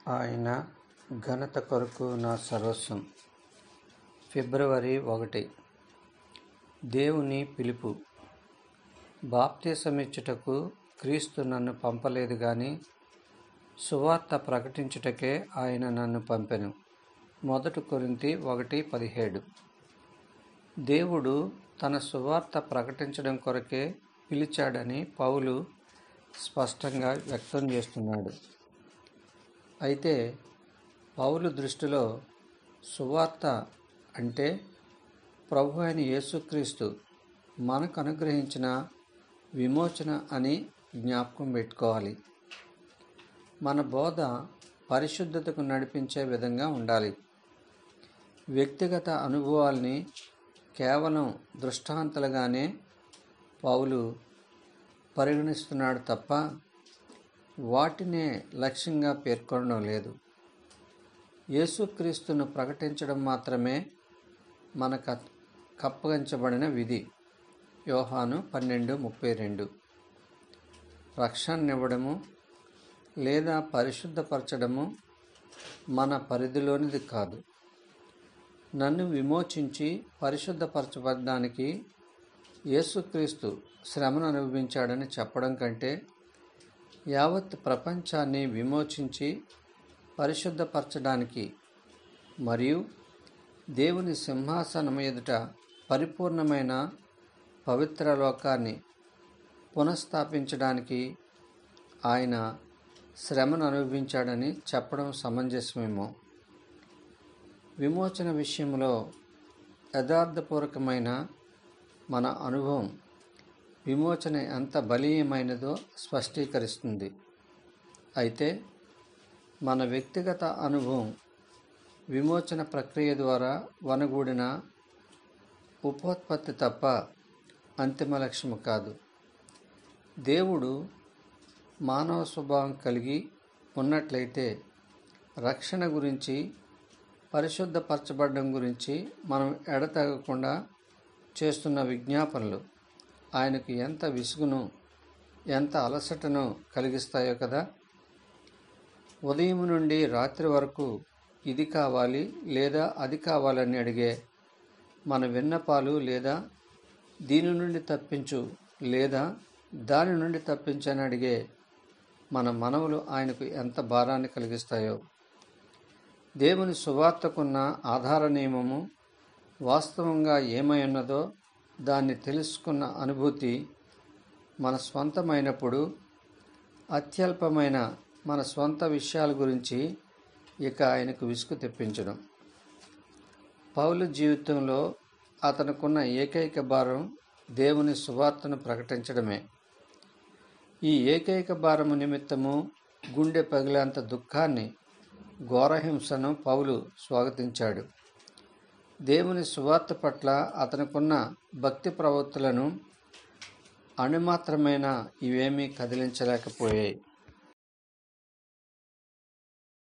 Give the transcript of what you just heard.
ఆయన ఘనత కొరకు నా సర్వస్వం. ఫిబ్రవరి 1. దేవుని పిలుపు. బాప్తిసమిచ్చుటకు క్రీస్తు నన్ను పంపలేదు గాని సువార్త ప్రకటించుటకే ఆయన నన్ను పంపెను. 1 కొరింథీ 1:17. దేవుడు తన సువార్త ప్రకటించడం కొరకే పిలిచాడని పౌలు స్పష్టంగా వ్యక్తం చేస్తున్నాడు. అయితే పౌలు దృష్టిలో సువార్త అంటే ప్రభు అయిన యేసుక్రీస్తు మనకు అనుగ్రహించిన విమోచన అని జ్ఞాపకం పెట్టుకోవాలి. మన బోధ పరిశుద్ధతకు నడిపించే విధంగా ఉండాలి. వ్యక్తిగత అనుభవాల్ని కేవలం దృష్టాంతాలుగానే పౌలు పరిగణిస్తున్నాడు తప్ప వాటినే లక్ష్యంగా పేర్కొనడం లేదు. యేసుక్రీస్తును ప్రకటించడం మాత్రమే మనకు అప్పగించబడిన విధి. యోహాను 12:32. రక్షణనివ్వడము లేదా పరిశుద్ధపరచడము మన పరిధిలోనిది కాదు. నన్ను విమోచించి పరిశుద్ధపరచబడడానికి యేసుక్రీస్తు శ్రమను అనుభవించాడని చెప్పడం కంటే యావత్ ప్రపంచాన్ని విమోచించి పరిశుద్ధపరచడానికి మరియు దేవుని సింహాసనం ఎదుట పరిపూర్ణమైన పవిత్ర లోకాన్ని పునఃస్థాపించడానికి ఆయన శ్రమను అనుభవించాడని చెప్పడం సమంజసమేమో. విమోచన విషయంలో యథార్థపూర్వకమైన మన అనుభవం విమోచన ఎంత బలీయమైనదో స్పష్టీకరిస్తుంది. అయితే మన వ్యక్తిగత అనుభవం విమోచన ప్రక్రియ ద్వారా వనగూడిన ఉపోత్పత్తి తప్ప అంతిమ లక్ష్యము కాదు. దేవుడు మానవ స్వభావం కలిగి ఉన్నట్లయితే రక్షణ గురించి, పరిశుద్ధపరచబడడం గురించి మనం ఎడతెగకుండా చేస్తున్న విజ్ఞాపనలు ఆయనకు ఎంత విసుగును, ఎంత అలసటను కలిగిస్తాయో కదా. ఉదయం నుండి రాత్రి వరకు ఇది కావాలి లేదా అది కావాలని అడిగే మన విన్నపాలు, లేదా దీని నుండి తప్పించు లేదా దాని నుండి తప్పించని అడిగే మన మనవులు ఆయనకు ఎంత భారాన్ని కలిగిస్తాయో. దేవుని సువార్తకున్న ఆధార నియమము వాస్తవంగా ఏమై ఉన్నదో దాన్ని తెలుసుకున్న అనుభూతి మన స్వంతమైనప్పుడు అత్యల్పమైన మన స్వంత విషయాల గురించి ఇక ఆయనకు విసుగు తెప్పించడం. పౌలు జీవితంలో అతనుకున్న ఏకైక భారం దేవుని సువార్తను ప్రకటించడమే. ఈ ఏకైక భారము నిమిత్తము గుండె పగిలేంత దుఃఖాన్ని, ఘోరహింసను పౌలు స్వాగతించాడు. దేవుని సువార్త పట్ల అతనుకున్న భక్తి ప్రవృత్తులను అణుమాత్రమైన ఇవేమీ కదిలించలేకపోయాయి.